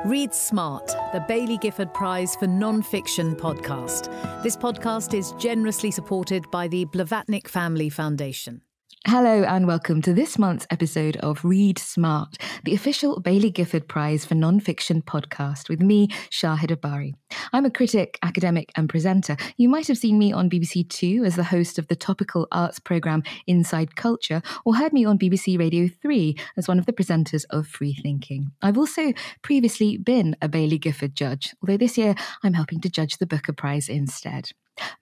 Read Smart, the Baillie Gifford Prize for Non-Fiction podcast. This podcast is generously supported by the Blavatnik Family Foundation. Hello and welcome to this month's episode of Read Smart, the official Baillie Gifford Prize for Non-Fiction podcast with me, Shahidha Bari. I'm a critic, academic and presenter. You might have seen me on BBC Two as the host of the topical arts programme Inside Culture, or heard me on BBC Radio 3 as one of the presenters of Free Thinking. I've also previously been a Baillie Gifford judge, although this year I'm helping to judge the Booker Prize instead.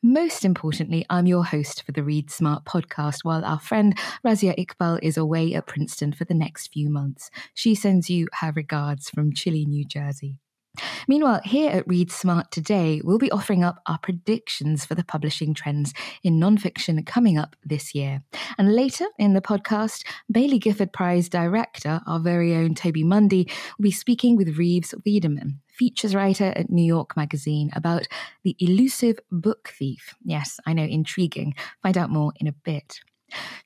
Most importantly, I'm your host for the Read Smart podcast while our friend Razia Iqbal is away at Princeton for the next few months. She sends you her regards from chilly New Jersey. Meanwhile, here at Read Smart today, we'll be offering up our predictions for the publishing trends in non-fiction coming up this year. And later in the podcast, Baillie Gifford Prize director, our very own Toby Mundy, will be speaking with Reeves Wiedeman, features writer at New York Magazine, about the elusive book thief. Yes, I know, intriguing. Find out more in a bit.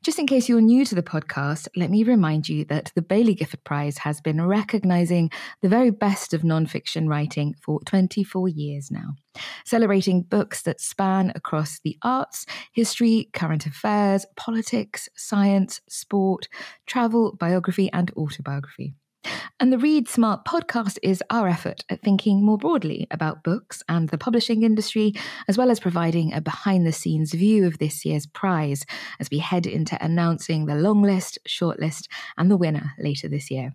Just in case you're new to the podcast, let me remind you that the Baillie Gifford Prize has been recognising the very best of non-fiction writing for 24 years now, celebrating books that span across the arts, history, current affairs, politics, science, sport, travel, biography and autobiography. And the Read Smart podcast is our effort at thinking more broadly about books and the publishing industry, as well as providing a behind-the-scenes view of this year's prize as we head into announcing the long list, short list, and the winner later this year.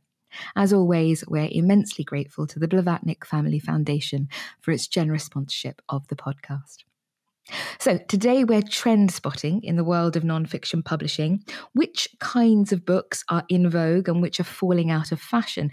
As always, we're immensely grateful to the Blavatnik Family Foundation for its generous sponsorship of the podcast. So today we're trend spotting in the world of non-fiction publishing. Which kinds of books are in vogue and which are falling out of fashion?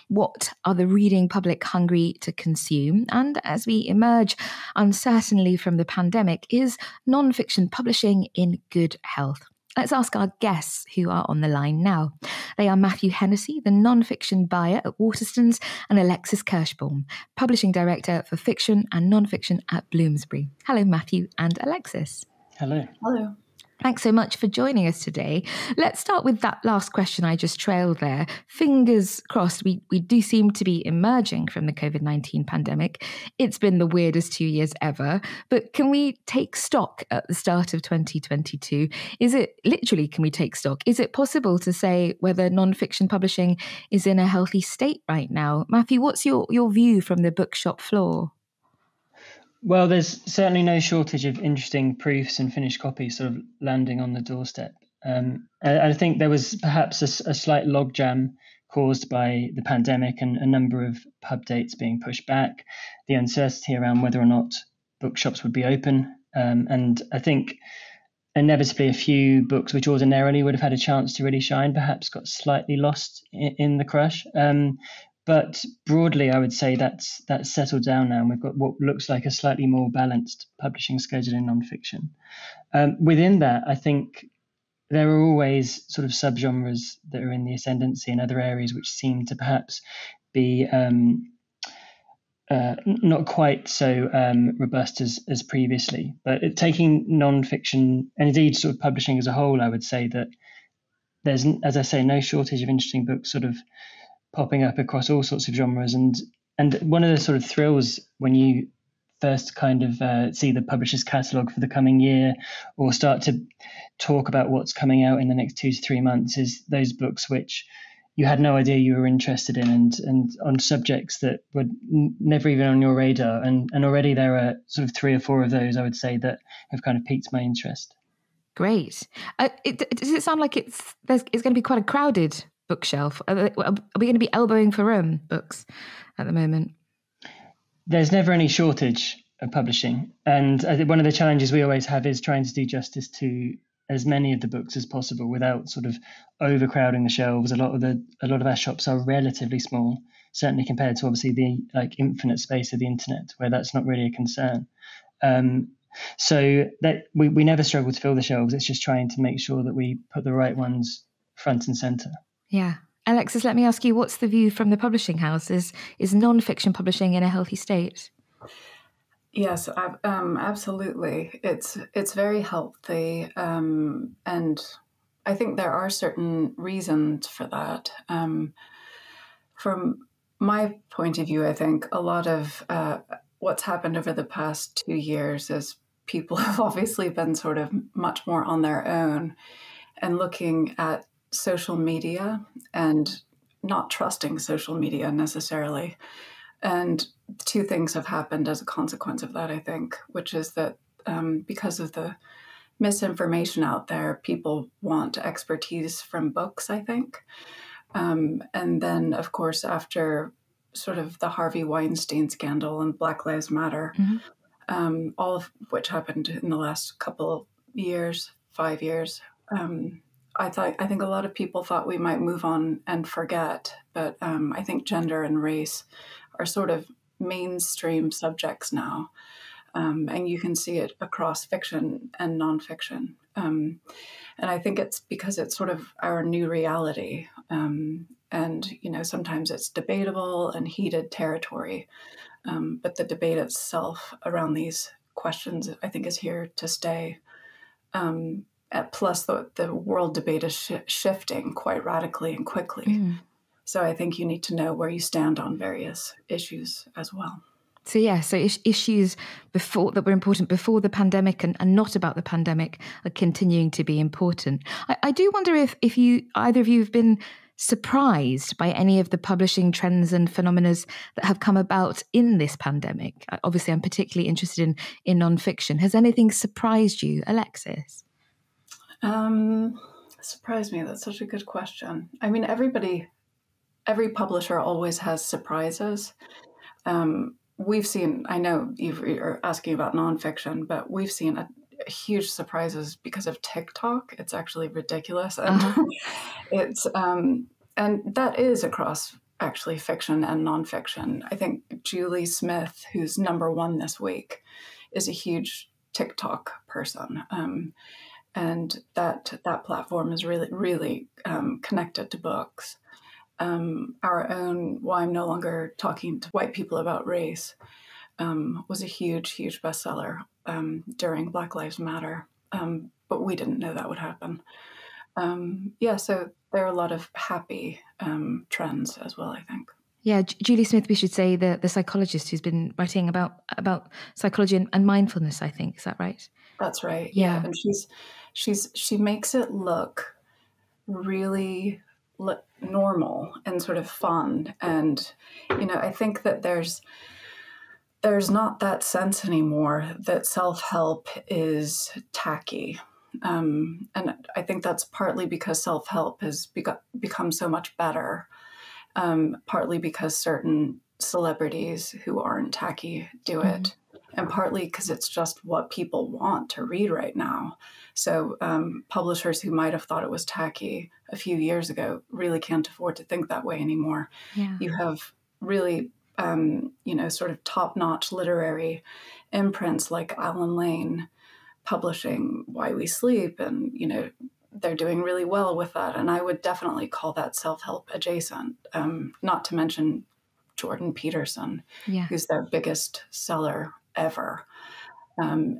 What are the reading public hungry to consume? And as we emerge uncertainly from the pandemic, is non-fiction publishing in good health? Let's ask our guests who are on the line now. They are Matthew Hennessey, the non-fiction buyer at Waterstones, and Alexis Kirschbaum, publishing director for fiction and non-fiction at Bloomsbury. Hello, Matthew and Alexis. Hello. Hello. Thanks so much for joining us today. Let's start with that last question I just trailed there. Fingers crossed, we do seem to be emerging from the COVID-19 pandemic. It's been the weirdest 2 years ever, but can we take stock at the start of 2022? Can we take stock? Is it possible to say whether non-fiction publishing is in a healthy state right now? Matthew, what's your view from the bookshop floor? Well, there's certainly no shortage of interesting proofs and finished copies sort of landing on the doorstep. I think there was perhaps a slight logjam caused by the pandemic and a number of pub dates being pushed back, the uncertainty around whether or not bookshops would be open. And I think inevitably a few books which ordinarily would have had a chance to really shine perhaps got slightly lost in the crush. But broadly, I would say that's settled down now, and we've got what looks like a slightly more balanced publishing schedule in nonfiction. Within that, I think there are always sort of subgenres that are in the ascendancy in other areas which seem to perhaps be not quite so robust as previously. But taking nonfiction and indeed sort of publishing as a whole, I would say that there's, as I say, no shortage of interesting books sort of popping up across all sorts of genres. And one of the sort of thrills when you first kind of see the publisher's catalogue for the coming year or start to talk about what's coming out in the next 2 to 3 months is those books which you had no idea you were interested in and on subjects that were never even on your radar. And already there are sort of 3 or 4 of those, I would say, that have kind of piqued my interest. Great. Does it sound like it's going to be quite a crowded bookshelf? Are we going to be elbowing for room books at the moment? There's never any shortage of publishing. And I think one of the challenges we always have is trying to do justice to as many of the books as possible without sort of overcrowding the shelves. A lot of our shops are relatively small, certainly compared to obviously the infinite space of the internet, where that's not really a concern. So that we never struggle to fill the shelves. It's just trying to make sure that we put the right ones front and centre. Yeah. Alexis, let me ask you, what's the view from the publishing house? Is non-fiction publishing in a healthy state? Yes, absolutely. It's very healthy, and I think there are certain reasons for that. From my point of view, I think a lot of what's happened over the past 2 years is people have obviously been sort of much more on their own and looking at social media and not trusting social media necessarily. And two things have happened as a consequence of that, I think, which is that because of the misinformation out there, people want expertise from books, I think. And then, of course, after sort of the Harvey Weinstein scandal and Black Lives Matter, all of which happened in the last couple of years, 5 years, I think a lot of people thought we might move on and forget, but I think gender and race are sort of mainstream subjects now, and you can see it across fiction and nonfiction. And I think it's because it's sort of our new reality, and sometimes it's debatable and heated territory, but the debate itself around these questions, I think, is here to stay. Plus, the world debate is shifting quite radically and quickly. So I think you need to know where you stand on various issues as well. So issues that were important before the pandemic and not about the pandemic are continuing to be important. I do wonder if either of you have been surprised by any of the publishing trends and phenomena that have come about in this pandemic. Obviously, I'm particularly interested in nonfiction. Has anything surprised you, Alexis? Surprised me. That's such a good question. I mean, every publisher always has surprises. We've seen, I know you're asking about nonfiction, but we've seen a huge surprises because of TikTok. It's actually ridiculous. And it's, and that is across actually fiction and nonfiction. I think Julie Smith, who's #1 this week, is a huge TikTok person. And that platform is really, really connected to books. Our own Why I'm No Longer Talking to White People About Race was a huge, huge bestseller during Black Lives Matter, but we didn't know that would happen. So there are a lot of happy trends as well, I think. Yeah, Julie Smith, we should say, the psychologist who's been writing about psychology and mindfulness, I think. Is that right? That's right. Yeah. And she makes it look really normal and sort of fun. And, I think that there's not that sense anymore that self-help is tacky. And I think that's partly because self-help has become so much better, partly because certain celebrities who aren't tacky do it, and partly because it's just what people want to read right now. So publishers who might have thought it was tacky a few years ago really can't afford to think that way anymore. Yeah. You have really, sort of top-notch literary imprints like Alan Lane publishing Why We Sleep, and, they're doing really well with that. And I would definitely call that self-help adjacent, not to mention Jordan Peterson, who's their biggest seller ever.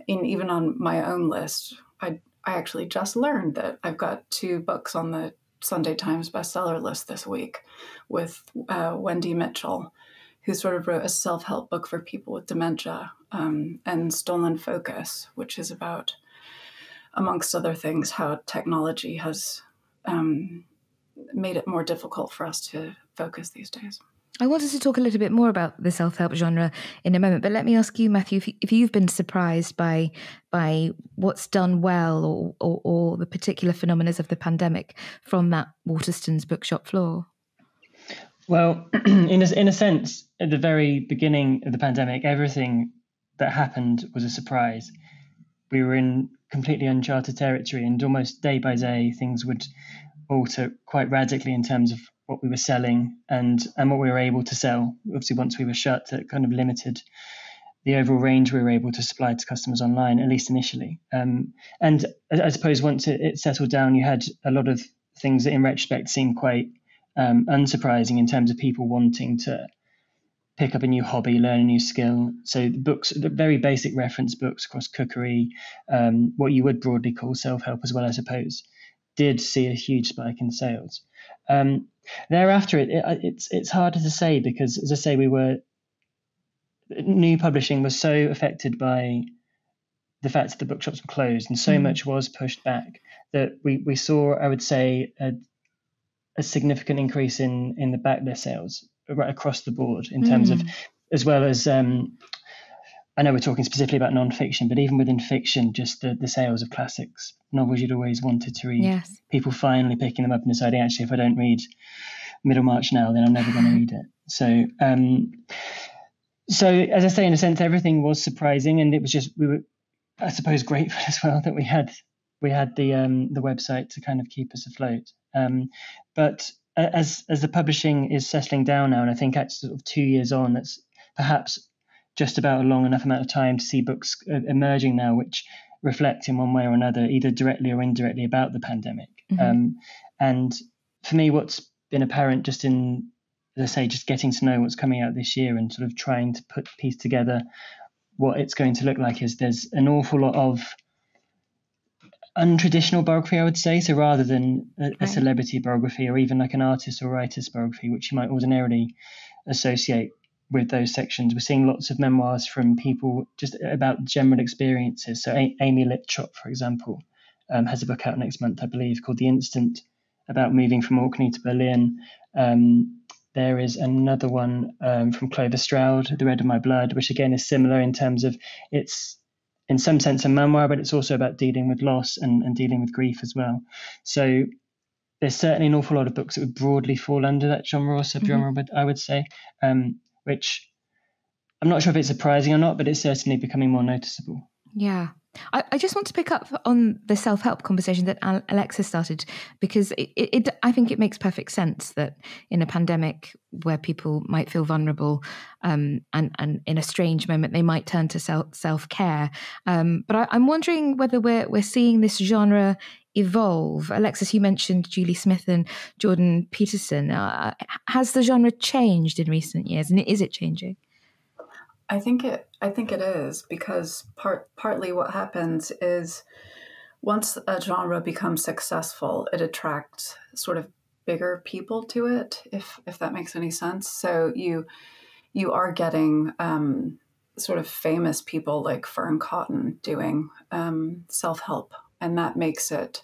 Even on my own list, I actually just learned that I've got 2 books on the Sunday Times bestseller list this week with Wendy Mitchell, who sort of wrote a self-help book for people with dementia, and Stolen Focus, which is about, amongst other things, how technology has made it more difficult for us to focus these days. I wanted to talk a little bit more about the self-help genre in a moment, but let me ask you, Matthew, if you've been surprised by what's done well or the particular phenomena of the pandemic from that Waterstones bookshop floor. Well, in a sense, at the very beginning of the pandemic, everything that happened was a surprise. We were in completely uncharted territory, and almost day by day, things would alter quite radically in terms of what we were selling and what we were able to sell. Obviously, once we were shut, it kind of limited the overall range we were able to supply to customers online, at least initially. And I suppose once it settled down, you had a lot of things that in retrospect seemed quite unsurprising in terms of people wanting to pick up a new hobby, learn a new skill. So the very basic reference books across cookery, what you would broadly call self-help as well, I suppose, did see a huge spike in sales. Thereafter, it's harder to say because, as I say, new publishing was so affected by the fact that the bookshops were closed, and so much was pushed back that we saw, I would say, a significant increase in the backlist sales right across the board in terms of, as well as, I know we're talking specifically about non-fiction, but even within fiction, just the sales of classics, novels you'd always wanted to read, people finally picking them up and deciding, actually, if I don't read Middlemarch now, then I'm never going to read it. So as I say, in a sense, everything was surprising, and it was just, we were, I suppose, grateful as well that we had the website to kind of keep us afloat. But as the publishing is settling down now, and I think at sort of 2 years on, that's perhaps just about a long enough amount of time to see books emerging now which reflect in one way or another, either directly or indirectly, about the pandemic. And for me, what's been apparent just in, as I say, just getting to know what's coming out this year and sort of trying to piece together what it's going to look like, is there's an awful lot of untraditional biography, I would say. So rather than a celebrity biography or even like an artist or writer's biography, which you might ordinarily associate with those sections, we're seeing lots of memoirs from people just about general experiences. So Amy Lipchop, for example, has a book out next month, I believe, called The Instant, about moving from Orkney to Berlin. There is another one from Clovis Stroud, The Red of My Blood, which again is similar in terms of it's in some sense a memoir, but it's also about dealing with loss and dealing with grief as well. So there's certainly an awful lot of books that would broadly fall under that genre or subgenre, but I would say, which I'm not sure if it's surprising or not, but it's certainly becoming more noticeable. Yeah. I just want to pick up on the self-help conversation that Alexis started, because I think it makes perfect sense that in a pandemic where people might feel vulnerable and in a strange moment, they might turn to self-care. But I'm wondering whether we're seeing this genre evolve. Alexis, you mentioned Julie Smith and Jordan Peterson. Has the genre changed in recent years, and is it changing? I think it is, because partly what happens is once a genre becomes successful, it attracts sort of bigger people to it, if that makes any sense. So you are getting sort of famous people like Fern Cotton doing self-help, and that makes it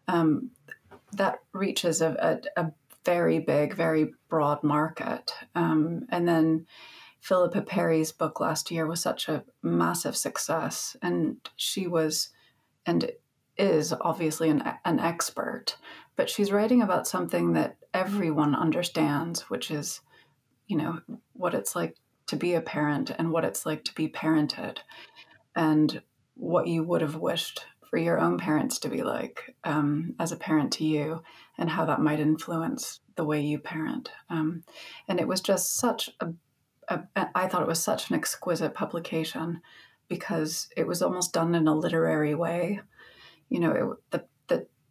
that reaches a very big, very broad market, and then Philippa Perry's book last year was such a massive success, and she was and is obviously an expert, but she's writing about something that everyone understands, which is, what it's like to be a parent and what it's like to be parented, and what you would have wished for your own parents to be like as a parent to you, and how that might influence the way you parent. And it was just I thought it was such an exquisite publication, because it was almost done in a literary way.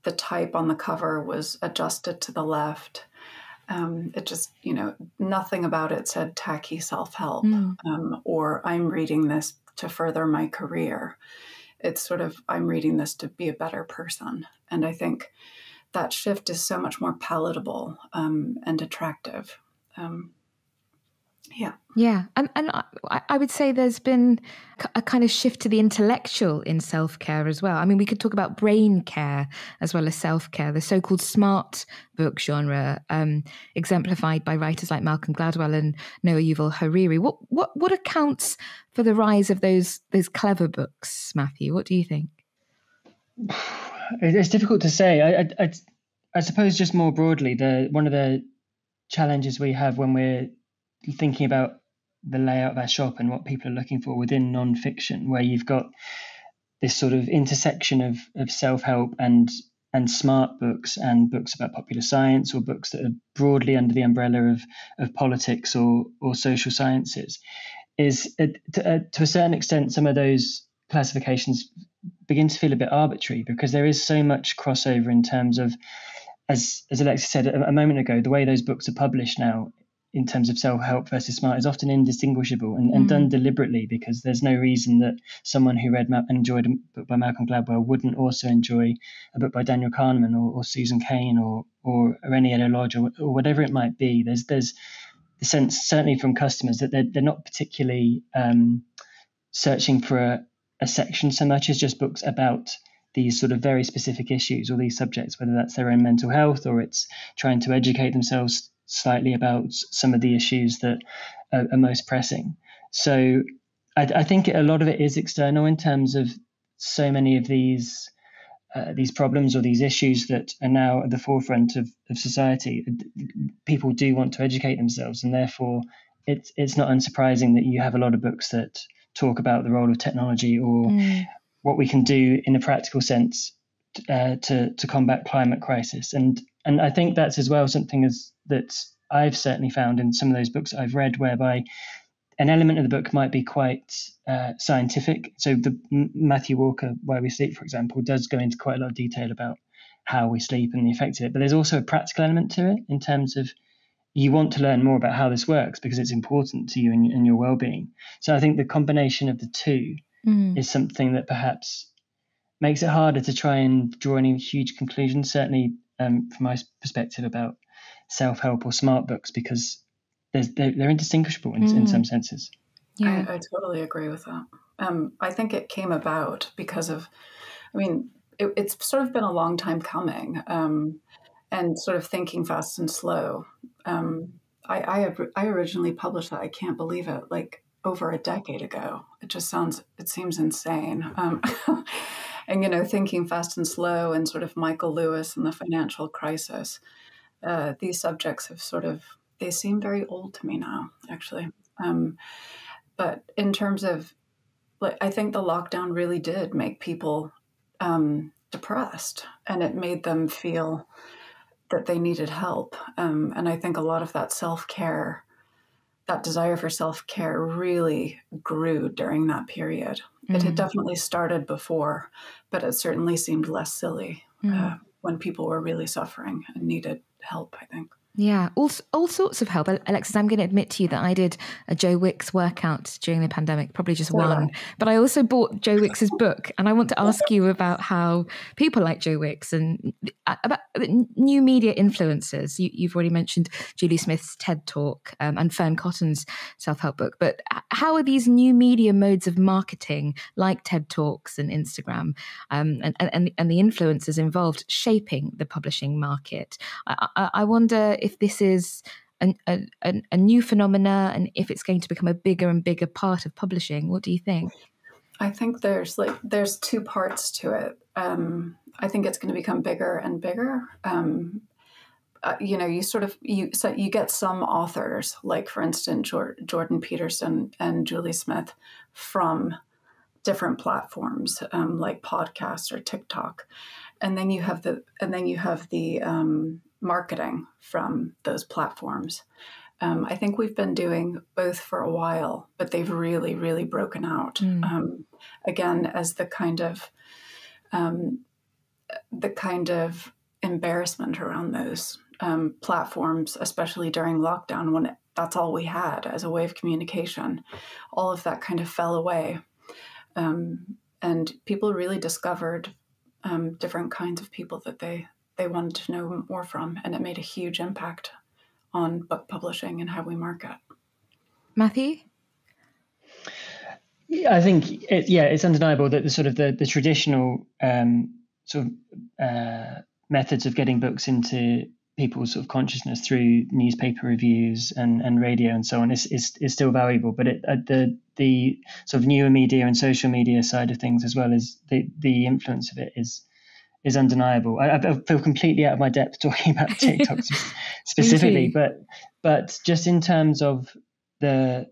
The type on the cover was adjusted to the left. It just, nothing about it said tacky self-help or I'm reading this to further my career. It's sort of, I'm reading this to be a better person. And I think that shift is so much more palatable and attractive. Yeah. And I would say there's been a kind of shift to the intellectual in self-care as well. I mean, we could talk about brain care as well as self-care, the so-called smart book genre, exemplified by writers like Malcolm Gladwell and Noah Yuval Harari. What accounts for the rise of those clever books, Matthew? What do you think? It's difficult to say. I suppose just more broadly, one of the challenges we have when we're thinking about the layout of our shop and what people are looking for within non-fiction, where you've got this sort of intersection of self-help and smart books and books about popular science, or books that are broadly under the umbrella of politics or social sciences, is to a certain extent some of those classifications begin to feel a bit arbitrary, because there is so much crossover in terms of, as Alexis said a moment ago, the way those books are published now. in terms of self-help versus smart is often indistinguishable and done deliberately, because there's no reason that someone who enjoyed a book by Malcolm Gladwell wouldn't also enjoy a book by Daniel Kahneman or Susan Cain or any other Lodge or whatever it might be. There's the sense, certainly from customers, that they're not particularly searching for a section so much as just books about these sort of very specific issues or these subjects, whether that's their own mental health or it's trying to educate themselves slightly about some of the issues that are most pressing. So I think a lot of it is external in terms of so many of these problems or these issues that are now at the forefront of society. People do want to educate themselves, and therefore it's not unsurprising that you have a lot of books that talk about the role of technology or what we can do in a practical sense to combat climate crisis. And I think that's as well something that I've certainly found in some of those books I've read, whereby an element of the book might be quite scientific. So the Matthew Walker, Why We Sleep, for example, does go into quite a lot of detail about how we sleep and the effect of it. But there's also a practical element to it in terms of you want to learn more about how this works because it's important to you and your well-being. So I think the combination of the two is something that perhaps makes it harder to try and draw any huge conclusions, certainly from my perspective about self-help or smart books, because they're indistinguishable in some senses. Yeah. I totally agree with that. I think it came about because of, it's sort of been a long time coming, and sort of thinking fast and slow. I originally published that, I can't believe it, like over a decade ago. It seems insane. And, thinking fast and slow and sort of Michael Lewis and the financial crisis, these subjects have they seem very old to me now, actually. But in terms of, I think the lockdown really did make people depressed, and it made them feel that they needed help. And I think a lot of that self-care, that desire for self-care really grew during that period. It had definitely started before, but it certainly seemed less silly when people were really suffering and needed help, I think. Yeah, all sorts of help. Alexis, I'm going to admit to you that I did a Joe Wicks workout during the pandemic, probably just one. But I also bought Joe Wicks's book, and I want to ask you about how people like Joe Wicks and about new media influencers. You've already mentioned Julie Smith's TED Talk and Fern Cotton's self-help book. But how are these new media modes of marketing, like TED Talks and Instagram, and the influencers involved, shaping the publishing market? I wonder if this is a new phenomena and if it's going to become a bigger and bigger part of publishing. What do you think? I think there's two parts to it. I think it's going to become bigger and bigger. You get some authors, like for instance Jordan Peterson and Julie Smith, from different platforms like podcasts or TikTok, and then you have the marketing from those platforms. I think we've been doing both for a while, but they've really, really broken out. Again, as the kind of embarrassment around those platforms, especially during lockdown, when that's all we had as a way of communication, all of that kind of fell away. And people really discovered different kinds of people that they wanted to know more from, and it made a huge impact on book publishing and how we market. Matthew? I think it's undeniable that the traditional methods of getting books into people's sort of consciousness through newspaper reviews and radio and so on is still valuable, but the sort of newer media and social media side of things, as well as the influence of it, is undeniable. I feel completely out of my depth talking about TikTok specifically, but just in terms of the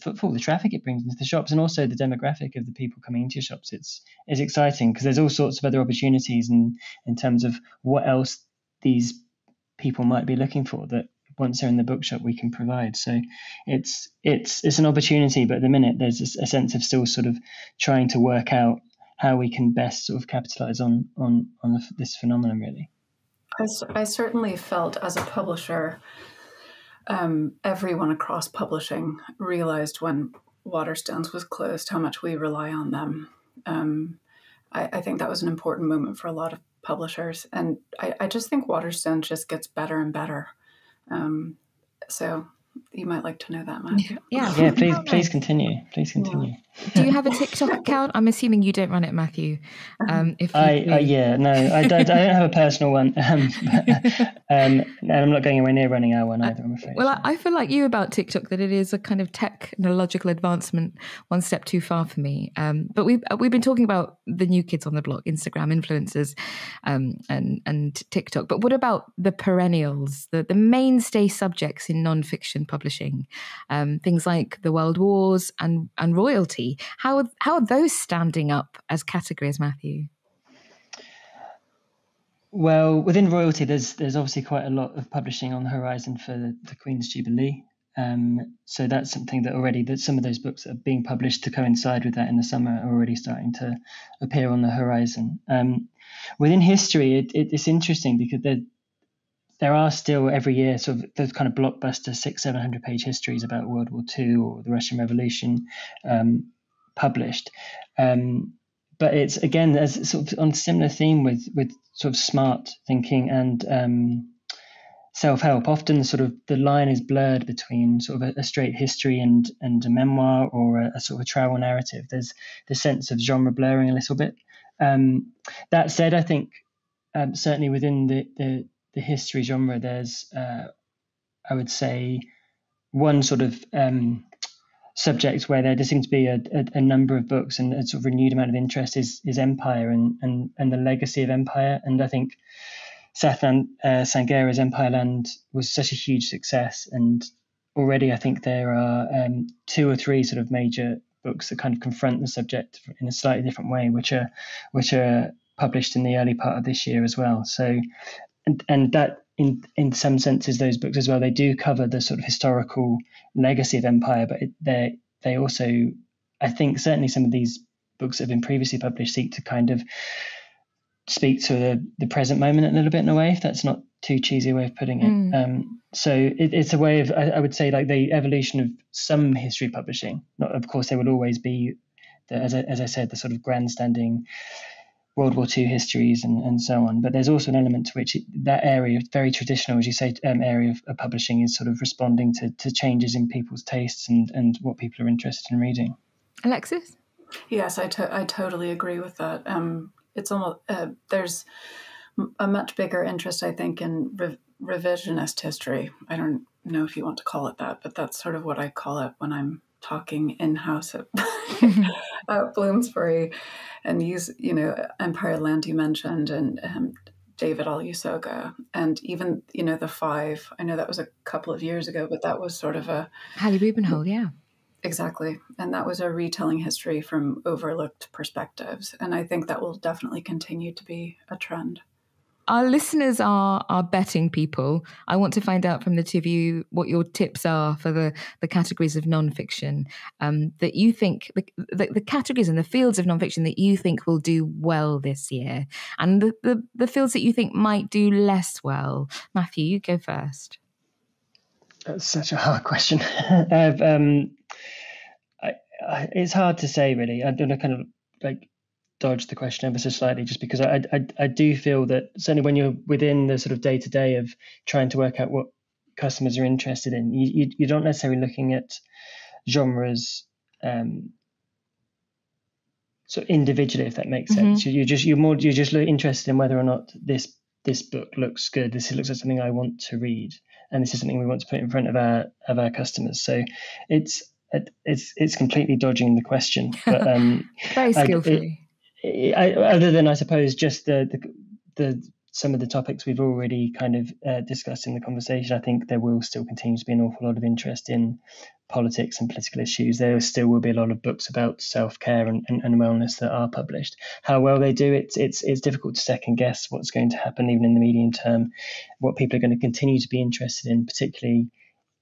footfall, the traffic it brings into the shops, and also the demographic of the people coming into your shops, it's exciting because there's all sorts of other opportunities in terms of what else these people might be looking for that once they're in the bookshop we can provide. So it's an opportunity, but at the minute there's a sense of still sort of trying to work out how we can best sort of capitalize on this phenomenon, really. I certainly felt as a publisher, everyone across publishing realized when Waterstones was closed how much we rely on them. I think that was an important moment for a lot of publishers. And I just think Waterstones just gets better and better. So you might like to know that, Matthew. Yeah, please continue. Please continue. Do you have a TikTok account? I'm assuming you don't run it, Matthew. No, I don't have a personal one. And I'm not going anywhere near running our one either, I'm afraid. Well, I feel like you about TikTok, that it is a kind of technological advancement one step too far for me. But we've been talking about the new kids on the block, Instagram influencers, and TikTok. But what about the perennials, the mainstay subjects in non-fiction publishing, things like the World Wars and royalty? How are those standing up as categories, Matthew? Well, within royalty, there's obviously quite a lot of publishing on the horizon for the Queen's Jubilee. So that's something that some of those books that are being published to coincide with that in the summer are already starting to appear on the horizon. Within history, it's interesting because there are still every year sort of those kind of blockbuster 600-700 page histories about World War II or the Russian Revolution published. But it's, again, as sort of on a similar theme with sort of smart thinking and self-help. Often sort of the line is blurred between sort of a straight history and a memoir or a sort of a travel narrative. There's the sense of genre blurring a little bit. That said, I think certainly within the history genre, there's, I would say, one sort of subject where there seems to be a number of books and a sort of renewed amount of interest is empire and the legacy of empire. And I think Sathan Sangera's Empireland was such a huge success, and already I think there are 2 or 3 sort of major books that kind of confront the subject in a slightly different way, which are published in the early part of this year as well. So, and that in some senses, those books as well, they do cover the sort of historical legacy of empire, but they also, I think certainly some of these books that have been previously published seek to kind of speak to the present moment a little bit in a way, if that's not too cheesy a way of putting it. So it's a way of, I would say, like the evolution of some history publishing. Not, of course, there will always be, as I said, the sort of grandstanding World War II histories and so on. But there's also an element to which that area, very traditional, as you say, area of publishing is sort of responding to changes in people's tastes and what people are interested in reading. Alexis? Yes, I totally agree with that. It's almost there's a much bigger interest, I think, in revisionist history. I don't know if you want to call it that, but that's sort of what I call it when I'm talking in-house at Bloomsbury, and use, Empireland you mentioned, and David Olusoga, and even, the Five. I know that was a couple of years ago, but that was sort of a... Hallie Rubenhold, yeah. Exactly. And that was a retelling history from overlooked perspectives. And I think that will definitely continue to be a trend. Our listeners are betting people. I want to find out from the two of you what your tips are for the categories of nonfiction that you think, the categories and the fields of nonfiction that you think will do well this year, and the fields that you think might do less well. Matthew, you go first. That's such a hard question. It's hard to say, really. I'm going to kind of like dodge the question ever so slightly, just because I do feel that certainly when you're within the sort of day-to-day of trying to work out what customers are interested in, you're not necessarily looking at genres sort of individually, if that makes sense. You're just interested in whether or not this book looks good. This looks like something I want to read, and this is something we want to put in front of our customers. So it's completely dodging the question, but very skillfully. Other than, I suppose, just the some of the topics we've already kind of discussed in the conversation, I think there will still continue to be an awful lot of interest in politics and political issues. There still will be a lot of books about self-care and wellness that are published. How well they do, it's difficult to second guess what's going to happen even in the medium term, what people are going to continue to be interested in, particularly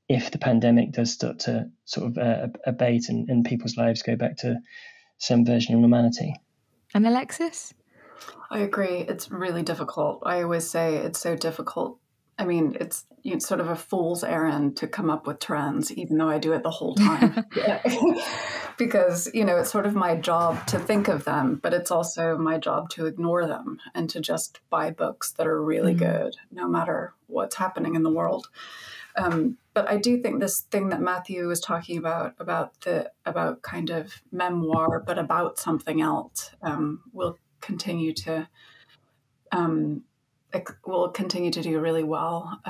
if the pandemic does start to sort of abate and people's lives go back to some version of normality. And Alexis? I agree. It's really difficult. I always say it's so difficult I mean, it's sort of a fool's errand to come up with trends, even though I do it the whole time. Because, it's sort of my job to think of them, but it's also my job to ignore them and to just buy books that are really good, no matter what's happening in the world. But I do think this thing that Matthew was talking about kind of memoir, but about something else, will continue to do really well,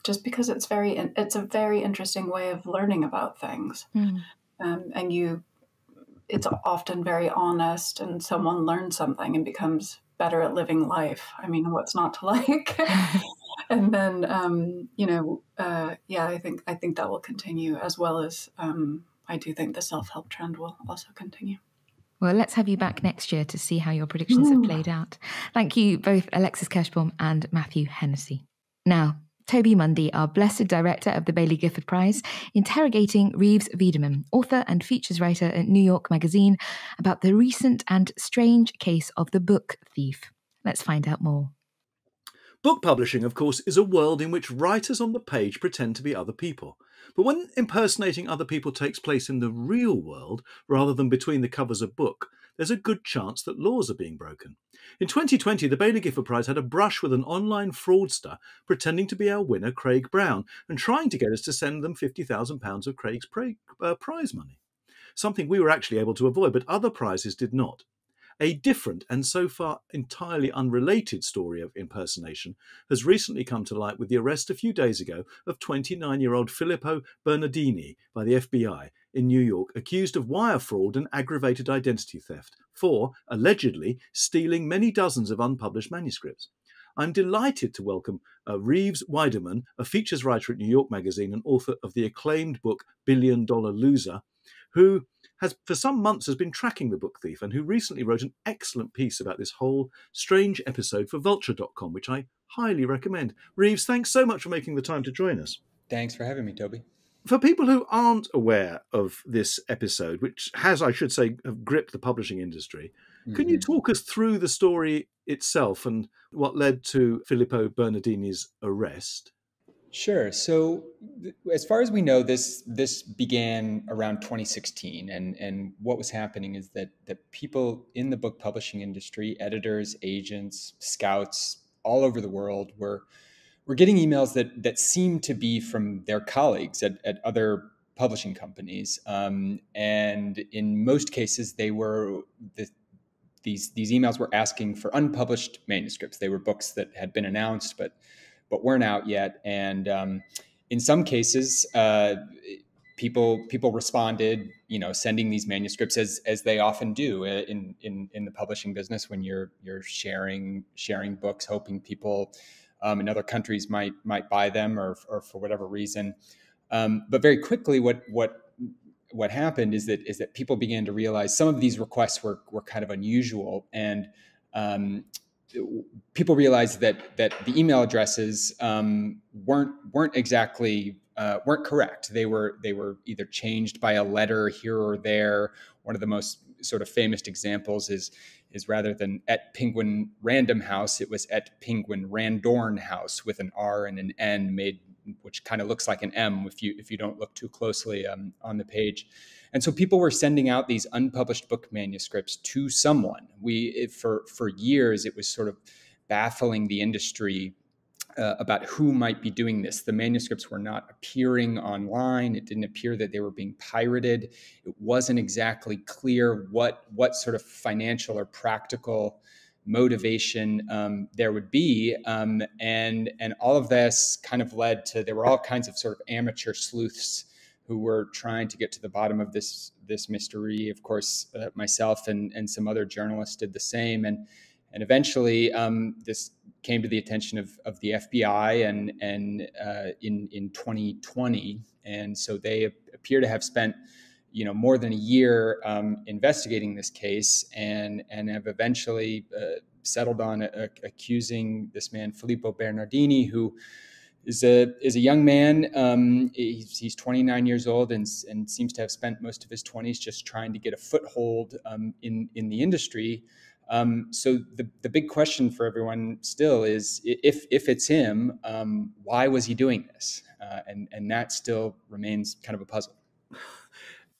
just because it's a very interesting way of learning about things, and it's often very honest, and someone learns something and becomes better at living life. I mean, what's not to like? And then, I think that will continue, as well as I do think the self-help trend will also continue. Well, let's have you back next year to see how your predictions have played out. Thank you both, Alexis Kirschbaum and Matthew Hennessey. Now, Toby Mundy, our blessed director of the Baillie Gifford Prize, interrogating Reeves Wiedeman, author and features writer at New York Magazine, about the recent and strange case of the book thief. Let's find out more. Book publishing, of course, is a world in which writers on the page pretend to be other people. But when impersonating other people takes place in the real world, rather than between the covers of book, there's a good chance that laws are being broken. In 2020, the Baillie Gifford Prize had a brush with an online fraudster pretending to be our winner, Craig Brown, and trying to get us to send them £50,000 of Craig's prize money. Something we were actually able to avoid, but other prizes did not. A different and so far entirely unrelated story of impersonation has recently come to light with the arrest a few days ago of 29-year-old Filippo Bernardini by the FBI in New York, accused of wire fraud and aggravated identity theft for, allegedly, stealing many dozens of unpublished manuscripts. I'm delighted to welcome Reeves Wiedeman, a features writer at New York Magazine and author of the acclaimed book $1 Billion Loser, who has for some months has been tracking the book thief and who recently wrote an excellent piece about this whole strange episode for vulture.com, which I highly recommend. Reeves, thanks so much for making the time to join us. Thanks for having me, Toby. For people who aren't aware of this episode, which has, I should say, gripped the publishing industry, can you talk us through the story itself and what led to Filippo Bernardini's arrest? Sure. So as far as we know, this began around 2016. And what was happening is that people in the book publishing industry, editors, agents, scouts, all over the world were getting emails that seemed to be from their colleagues at other publishing companies. And in most cases, they were these emails were asking for unpublished manuscripts. They were books that had been announced, but weren't out yet. And in some cases, people responded, sending these manuscripts as they often do in the publishing business when you're sharing books, hoping people in other countries might buy them or for whatever reason. But very quickly, what happened is that people began to realize some of these requests were kind of unusual, and people realized that the email addresses weren't exactly weren't correct. They were either changed by a letter here or there. One of the most sort of famous examples is rather than at Penguin Random House, it was at Penguin Randorn House with an R and an N made, which kind of looks like an M if you don't look too closely on the page. And so people were sending out these unpublished book manuscripts to someone. For years, it was sort of baffling the industry about who might be doing this. The manuscripts were not appearing online. It didn't appear that they were being pirated. It wasn't exactly clear what sort of financial or practical motivation there would be. And all of this kind of led to, there were all kinds of sort of amateur sleuths who were trying to get to the bottom of this mystery. Of course, myself and some other journalists did the same. And eventually this came to the attention of the FBI and in 2020. And so they appear to have spent more than a year investigating this case and have eventually settled on accusing this man, Filippo Bernardini, who is a young man. He's 29 years old and seems to have spent most of his 20s just trying to get a foothold in the industry. So the big question for everyone still is, if it's him, why was he doing this? And that still remains kind of a puzzle.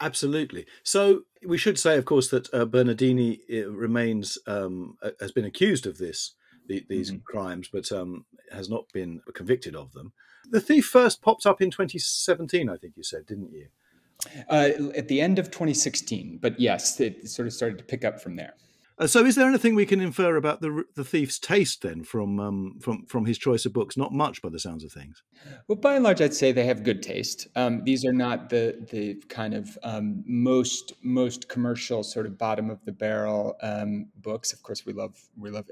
Absolutely. So we should say, of course, that Bernardini remains has been accused of these crimes, but has not been convicted of them. The thief first popped up in 2017, I think you said, didn't you? At the end of 2016, but yes, it sort of started to pick up from there. So is there anything we can infer about the thief's taste then from his choice of books? Not much, by the sounds of things. Well, by and large, I'd say they have good taste. These are not the kind of most commercial sort of bottom of the barrel books. Of course, we love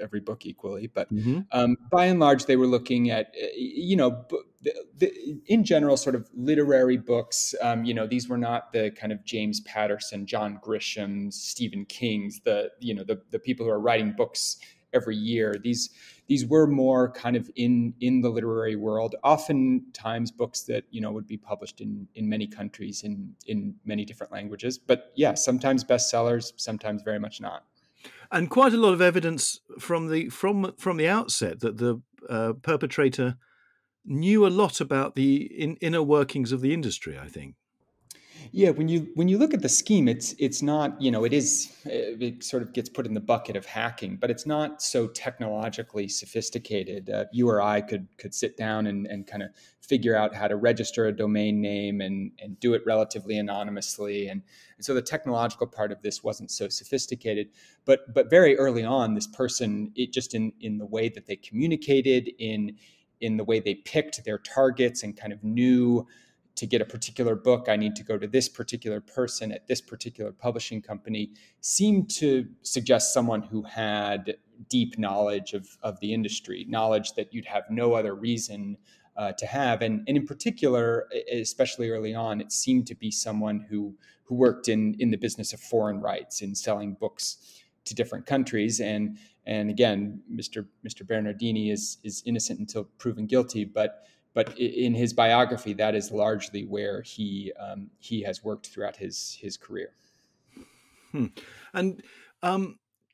every book equally, but by and large, they were looking at in general sort of literary books. These were not the kind of James Patterson, John Grisham, Stephen King's, the people who are writing books every year. These were more kind of in the literary world, oftentimes books that, would be published in many countries in many different languages. But yeah, sometimes bestsellers, sometimes very much not. And quite a lot of evidence from the outset that the perpetrator knew a lot about the inner workings of the industry, I think. Yeah, when you look at the scheme, it's not, it sort of gets put in the bucket of hacking, but it's not so technologically sophisticated. You or I could sit down and kind of figure out how to register a domain name and do it relatively anonymously. And so the technological part of this wasn't so sophisticated, but very early on, this person, it just in the way that they communicated, in the way they picked their targets and kind of knew, to get a particular book, I need to go to this particular person at this particular publishing company, seemed to suggest someone who had deep knowledge of the industry, knowledge that you'd have no other reason to have. And in particular, especially early on, it seemed to be someone who worked in the business of foreign rights, in selling books to different countries. And again, Mr. Bernardini is innocent until proven guilty, but in his biography, that is largely where he has worked throughout his career. And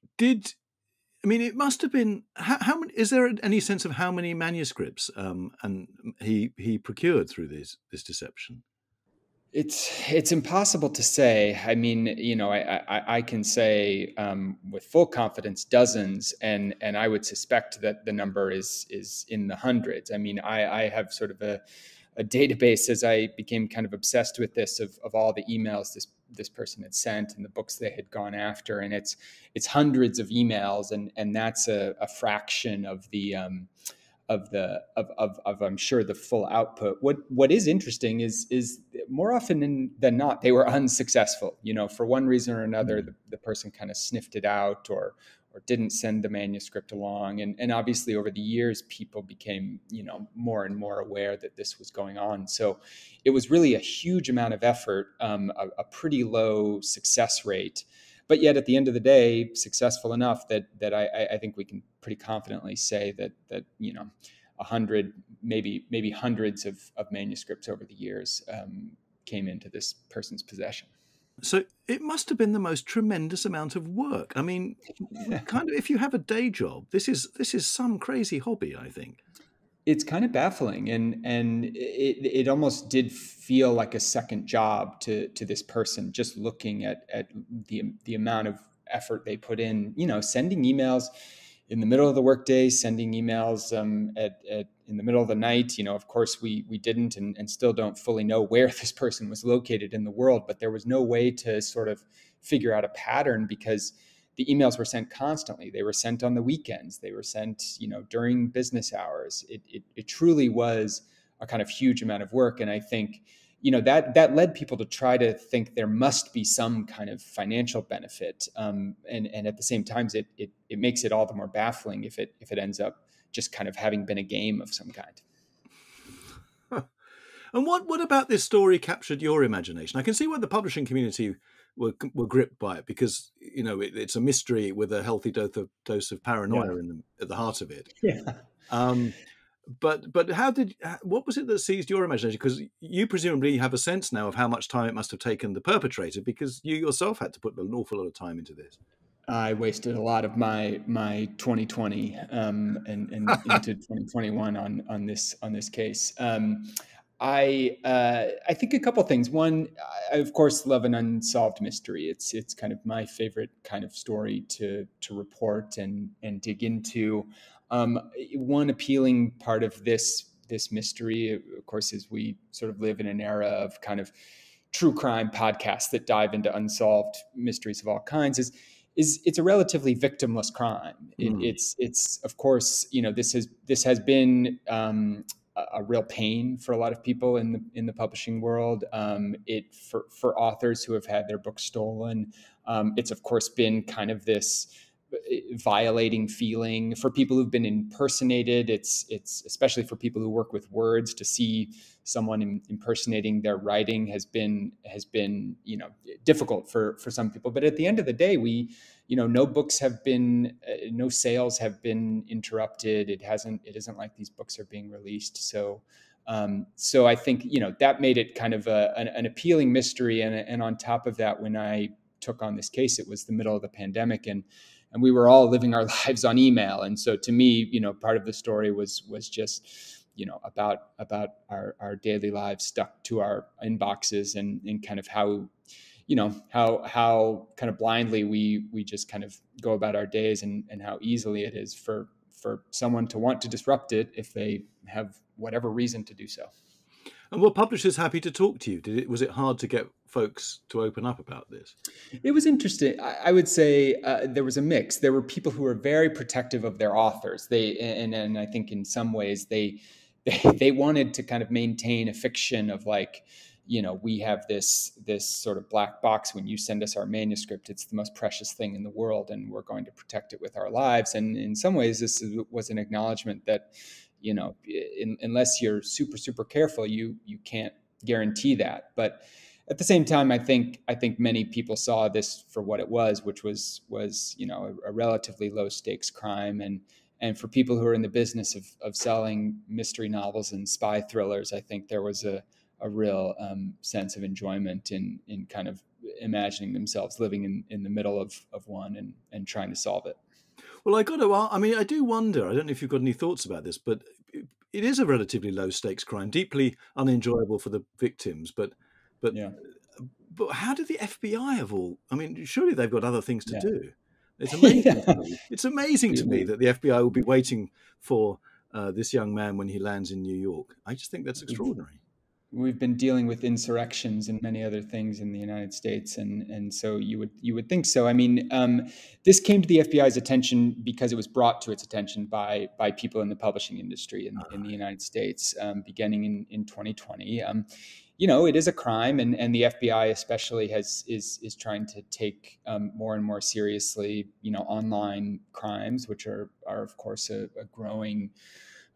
it must have been how many? Is there any sense of how many manuscripts and he procured through this deception? It's impossible to say. I mean, I can say with full confidence dozens, and I would suspect that the number is in the hundreds. I mean, I have sort of a database as I became kind of obsessed with this of all the emails this person had sent and the books they had gone after, and it's hundreds of emails, and that's a fraction of the I'm sure the full output. What is interesting is more often than not, they were unsuccessful. For one reason or another, the person kind of sniffed it out or didn't send the manuscript along. And obviously over the years, people became, more and more aware that this was going on. So it was really a huge amount of effort, a pretty low success rate. But yet, at the end of the day, successful enough that I think we can pretty confidently say that 100, maybe hundreds of manuscripts over the years came into this person's possession. So it must have been the most tremendous amount of work. I mean, kind of, if you have a day job, this is some crazy hobby, I think. It's kind of baffling, and it almost did feel like a second job to this person, just looking at the amount of effort they put in, sending emails in the middle of the workday, sending emails in the middle of the night. Of course, we didn't and still don't fully know where this person was located in the world, but there was no way to sort of figure out a pattern because the emails were sent constantly. They were sent on the weekends. They were sent, during business hours. It truly was a kind of huge amount of work. And I think, that led people to try to think there must be some kind of financial benefit. And at the same time, it makes it all the more baffling if it ends up just kind of having been a game of some kind. And what about this story captured your imagination? I can see why the publishing community were gripped by it, because it's a mystery with a healthy dose of paranoia at the heart of it. Yeah. But what was it that seized your imagination? Because you presumably have a sense now of how much time it must have taken the perpetrator, because you yourself had to put an awful lot of time into this. I wasted a lot of my 2020 and into 2021 on this case. I think a couple things. One, I of course love an unsolved mystery. It's kind of my favorite kind of story to report and dig into. One appealing part of this mystery, of course, is we sort of live in an era of kind of true crime podcasts that dive into unsolved mysteries of all kinds. Is it's a relatively victimless crime. It's of course, this has been a real pain for a lot of people in the publishing world. For authors who have had their books stolen, it's of course been kind of this violating feeling for people who've been impersonated. It's especially for people who work with words, to see someone impersonating their writing has been difficult for some people. But at the end of the day, no books have been, no sales have been interrupted. It isn't like these books are being released. So I think that made it kind of an appealing mystery. And on top of that, when I took on this case, it was the middle of the pandemic, and we were all living our lives on email. And so to me, part of the story was just, about our daily lives stuck to our inboxes, and kind of how kind of blindly we just kind of go about our days, and how easily it is for someone to want to disrupt it if they have whatever reason to do so. And were publishers happy to talk to you? Was it hard to get folks to open up about this? It was interesting. I would say there was a mix. There were people who were very protective of their authors. And I think in some ways they wanted to kind of maintain a fiction of like, we have this sort of black box. When you send us our manuscript, it's the most precious thing in the world, and we're going to protect it with our lives. And in some ways, this was an acknowledgement that, unless you're super, super careful, you can't guarantee that. But at the same time, I think many people saw this for what it was, which was a relatively low stakes crime. And for people who are in the business of selling mystery novels and spy thrillers, I think there was a real sense of enjoyment in kind of imagining themselves living in the middle of one and trying to solve it. Well, I do wonder, I don't know if you've got any thoughts about this, but it is a relatively low stakes crime, deeply unenjoyable for the victims. But how do the FBI have surely they've got other things to do. It's amazing. It's amazing to me that the FBI will be waiting for this young man when he lands in New York. I just think that's extraordinary. We've been dealing with insurrections and many other things in the United States, and so you would think so. I mean, this came to the FBI's attention because it was brought to its attention by people in the publishing industry in the United States, beginning in 2020. It is a crime, and the FBI especially is trying to take more and more seriously, online crimes, which are of course a growing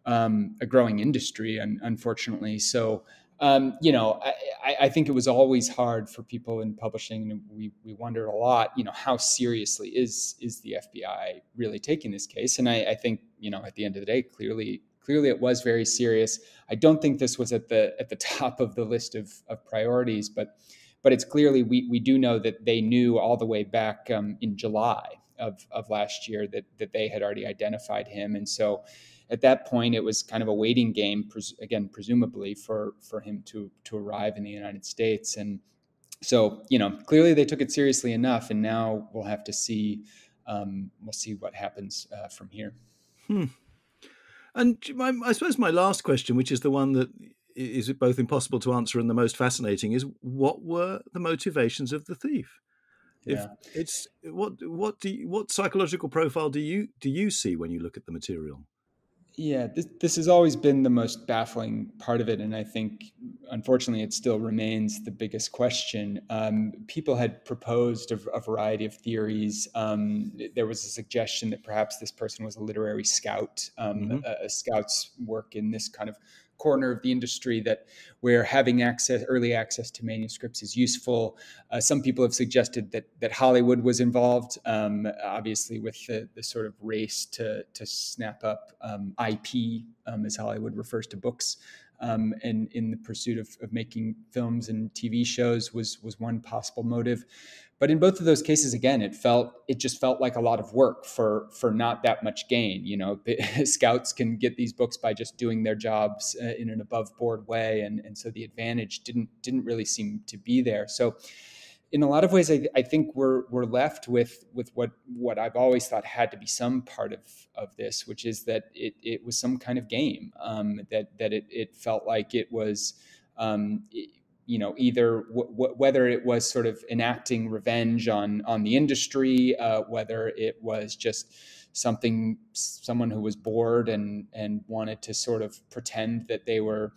industry, unfortunately. So. I think it was always hard for people in publishing, and we wondered a lot, how seriously is the FBI really taking this case? And I think, at the end of the day, clearly it was very serious. I don't think this was at the top of the list of priorities, but it's clearly we do know that they knew all the way back in July of last year that they had already identified him, and so. At that point, it was kind of a waiting game, presumably for him to arrive in the United States. And so, clearly they took it seriously enough. And now we'll have to see. We'll see what happens from here. And I suppose my last question, which is the one that is both impossible to answer and the most fascinating, is what were the motivations of the thief? Yeah. What psychological profile do you see when you look at the material? Yeah, this has always been the most baffling part of it. And I think, unfortunately, it still remains the biggest question. People had proposed a variety of theories. There was a suggestion that perhaps this person was a literary scout. A scout's work in this kind of corner of the industry where having early access to manuscripts is useful. Some people have suggested that Hollywood was involved, obviously with the sort of race to snap up IP, as Hollywood refers to books. and in the pursuit of making films and TV shows was one possible motive. But in both of those cases, again, it just felt like a lot of work for not that much gain. Scouts can get these books by just doing their jobs in an above board way, and so the advantage didn't really seem to be there. So in a lot of ways, I think we're left with what I've always thought had to be some part of this, which is that it was some kind of game, that it felt like it was, either whether it was sort of enacting revenge on the industry, whether it was just someone who was bored and wanted to sort of pretend that they were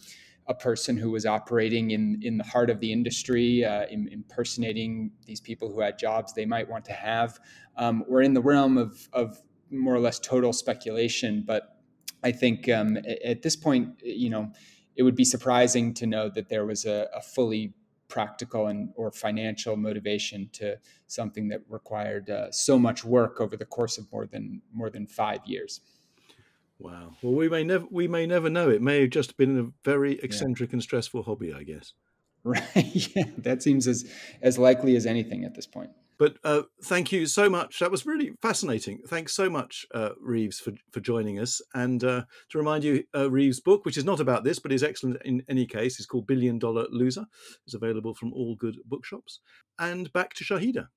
a person who was operating in the heart of the industry, impersonating these people who had jobs they might want to have. We're in the realm of more or less total speculation, but I think at this point, it would be surprising to know that there was a fully practical or financial motivation to something that required so much work over the course of more than 5 years. Wow. Well, we may never know. It may have just been a very eccentric and stressful hobby, I guess. Right. Yeah, that seems as likely as anything at this point. But thank you so much. That was really fascinating. Thanks so much, Reeves, for joining us. And to remind you, Reeves' book, which is not about this, but is excellent in any case, is called $1 Billion Loser. It's available from all good bookshops. And back to Shahidha.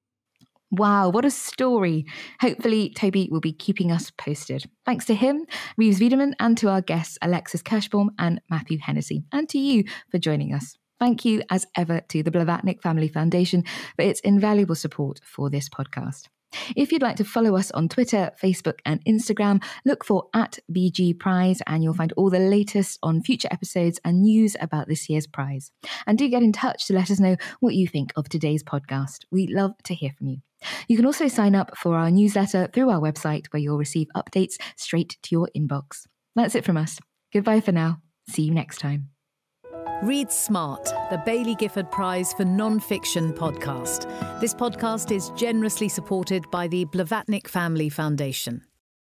Wow, what a story. Hopefully, Toby will be keeping us posted. Thanks to him, Reeves Wiedeman, and to our guests, Alexis Kirschbaum and Matthew Hennessey, and to you for joining us. Thank you, as ever, to the Blavatnik Family Foundation for its invaluable support for this podcast. If you'd like to follow us on Twitter, Facebook and Instagram, look for @BG Prize and you'll find all the latest on future episodes and news about this year's prize. And do get in touch to let us know what you think of today's podcast. We'd love to hear from you. You can also sign up for our newsletter through our website where you'll receive updates straight to your inbox. That's it from us. Goodbye for now. See you next time. Read Smart, the Baillie Gifford Prize for Non-Fiction podcast. This podcast is generously supported by the Blavatnik Family Foundation.